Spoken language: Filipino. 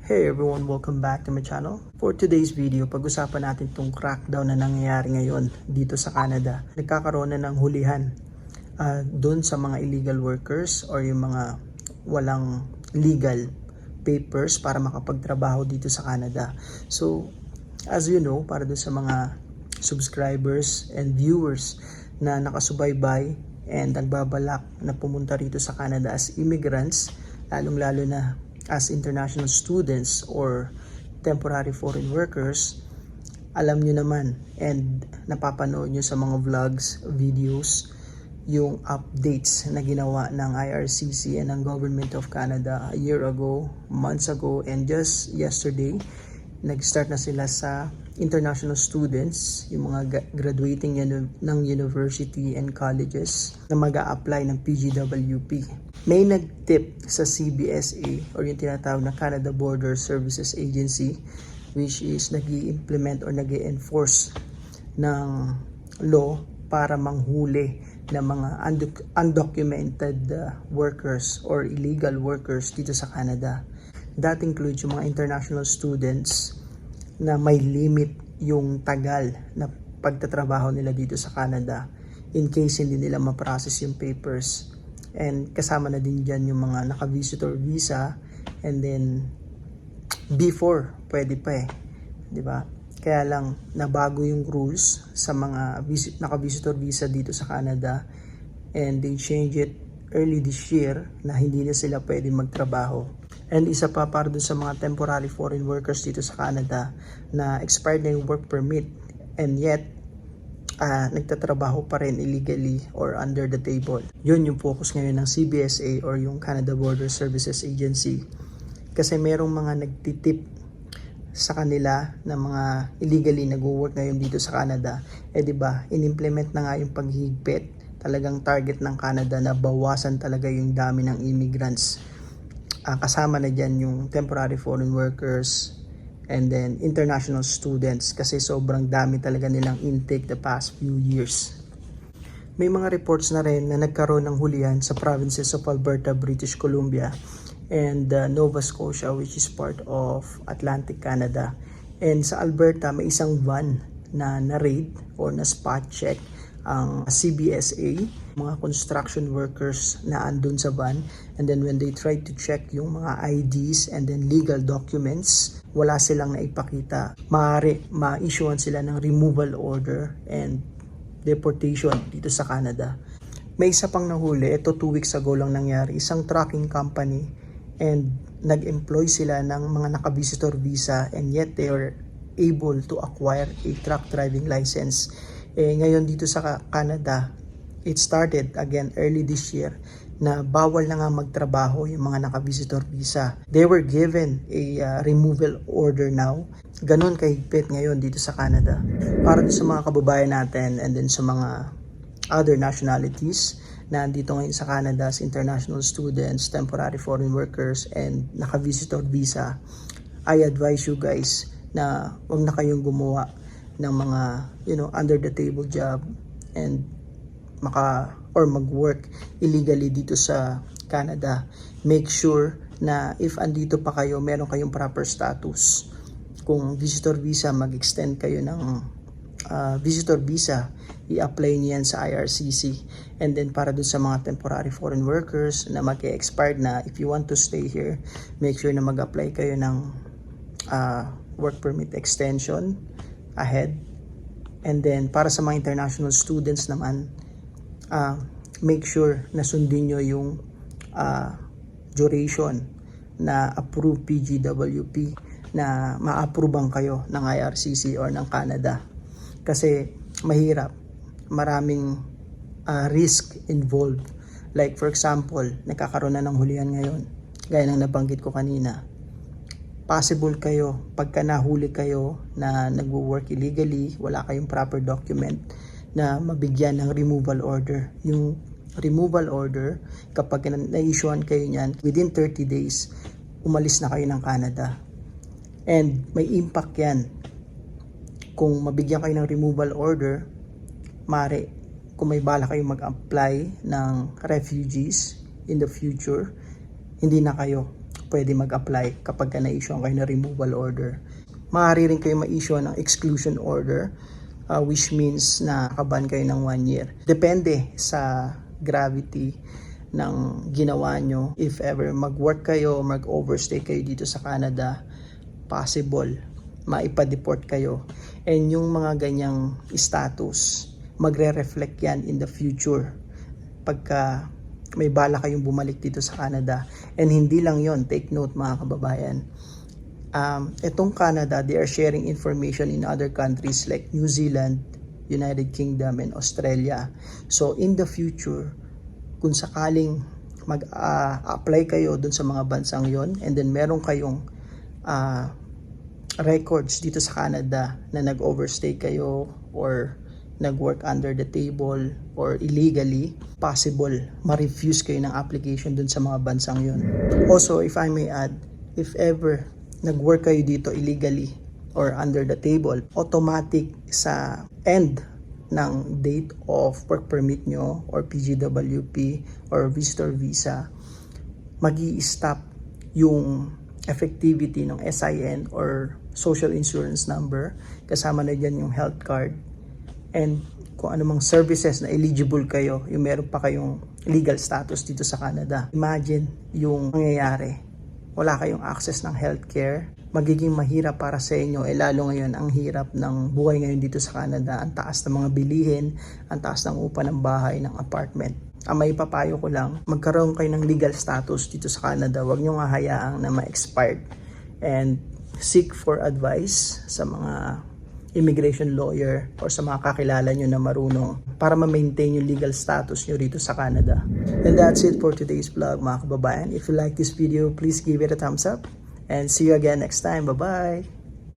Hey everyone, welcome back to my channel. For today's video, pag-usapan natin itong crackdown na nangyayari ngayon dito sa Canada. Nagkakaroon na ng hulihan doon sa mga illegal workers or yung mga walang legal papers para makapagtrabaho dito sa Canada. So, as you know, para doon sa mga subscribers and viewers na nakasubaybay and nagbabalak na pumunta rito sa Canada as immigrants, lalong-lalo na as international students or temporary foreign workers, alam nyo naman and napapanood nyo sa mga vlogs, videos, yung updates na ginawa ng IRCC and ng Government of Canada a year ago, months ago, and just yesterday, nag-start na sila sa international students, yung mga graduating ng university and colleges na mag-a-apply ng PGWP. May nag-tip sa CBSA or yung tinatawag na Canada Border Services Agency, which is nag-i-implement or nag-i-enforce ng law para manghuli ng mga undocumented workers or illegal workers dito sa Canada. That includes yung mga international students na may limit yung tagal na pagtatrabaho nila dito sa Canada in case hindi nila ma-process yung papers. And kasama na din dyan yung mga naka-visitor visa, and then before pwede pa di ba? Kaya lang nabago yung rules sa mga naka-visitor visa dito sa Canada, and they change it early this year na hindi na sila pwede magtrabaho. And isa pa para dun sa mga temporary foreign workers dito sa Canada na expired na yung work permit and yet nagtatrabaho pa rin illegally or under the table. Yun yung focus ngayon ng CBSA or yung Canada Border Services Agency. Kasi merong mga nagtitip sa kanila na mga illegally nag-work ngayon dito sa Canada. Diba, in-implement na nga yung paghihigpit. Talagang target ng Canada na bawasan talaga yung dami ng immigrants. Kasama na dyan yung temporary foreign workers and then international students kasi sobrang dami talaga nilang intake the past few years. May mga reports na rin na nagkaroon ng hulihan sa provinces of Alberta, British Columbia and Nova Scotia, which is part of Atlantic Canada. And sa Alberta may isang van na na-raid or na-spot check ang CBSA, mga construction workers na andun sa van, and then when they tried to check yung mga IDs and then legal documents, wala silang naipakita. Maaari ma-issuean sila ng removal order and deportation dito sa Canada. May isa pang nahuli, ito 2 weeks ago lang nangyari, isang trucking company, and nag-employ sila ng mga naka-visitor visa and yet they were able to acquire a truck driving license. Ngayon dito sa Canada, it started again early this year na bawal na nga magtrabaho yung mga naka-visitor visa. They were given a removal order now. Ganon kahigpit ngayon dito sa Canada. Para sa mga kababayan natin and then sa mga other nationalities na dito ngayon sa Canada as international students, temporary foreign workers, and naka-visitor visa, I advise you guys na huwag na kayong gumawa ng mga under the table job and mag-work illegally dito sa Canada. Make sure na if andito pa kayo, meron kayong proper status. Kung visitor visa, mag-extend kayo ng visitor visa, i-apply niyan sa IRCC. And then para dun sa mga temporary foreign workers na mag-expired na, if you want to stay here, make sure na mag-apply kayo ng work permit extension ahead. And then para sa mga international students naman, make sure na sundin nyo yung duration na approved PGWP na ma-approvean kayo ng IRCC or ng Canada. Kasi mahirap, maraming risk involved. Like for example, nagkakaroon na ng hulihan ngayon, gaya ng nabanggit ko kanina. Possible kayo, pagka nahuli kayo na nagwo-work illegally, wala kayong proper document, na mabigyan ng removal order. Yung removal order, kapag na-issuean kayo niyan, within 30 days, umalis na kayo ng Canada. And may impact yan. Kung mabigyan kayo ng removal order, mare, kung may bala kayong mag-apply ng refugees in the future, hindi na kayo pwede mag-apply kapag ka na-issue kayo na removal order. Maaari rin kayo ma-issue ng exclusion order, which means na nakaban kayo ng 1 year. Depende sa gravity ng ginawa nyo. If ever mag-work kayo, mag-overstay kayo dito sa Canada, possible maipa-deport kayo. And yung mga ganyang status, magre-reflect yan in the future pagka may bala kayong bumalik dito sa Canada. And hindi lang yon, take note mga kababayan. Itong Canada, they are sharing information in other countries like New Zealand, United Kingdom, and Australia. So in the future, kung sakaling mag-apply kayo dun sa mga bansang yon, and then meron kayong records dito sa Canada na nag-overstay kayo or nag-work under the table or illegally, possible ma-refuse kayo ng application dun sa mga bansang yon. Also, if I may add, if ever nag-work kayo dito illegally or under the table, automatic sa end ng date of work permit nyo or PGWP or visitor visa, magi-stop yung effectivity ng SIN or social insurance number, kasama na dyan yung health card, and kung anumang services na eligible kayo, yung meron pa kayong legal status dito sa Canada. Imagine yung mangyayari, wala kayong access ng healthcare, magiging mahirap para sa inyo, lalo ngayon ang hirap ng buhay ngayon dito sa Canada, ang taas ng mga bilihin, ang taas ng upa ng bahay, ng apartment. Ang may papayo ko lang, magkaroon kayo ng legal status dito sa Canada, huwag nyo nga hayaang na ma-expired, and seek for advice sa mga immigration lawyer or sa mga kakilala nyo na marunong para ma-maintain yung legal status nyo rito sa Canada. And that's it for today's vlog mga kababayan. If you like this video, please give it a thumbs up and see you again next time. Bye-bye!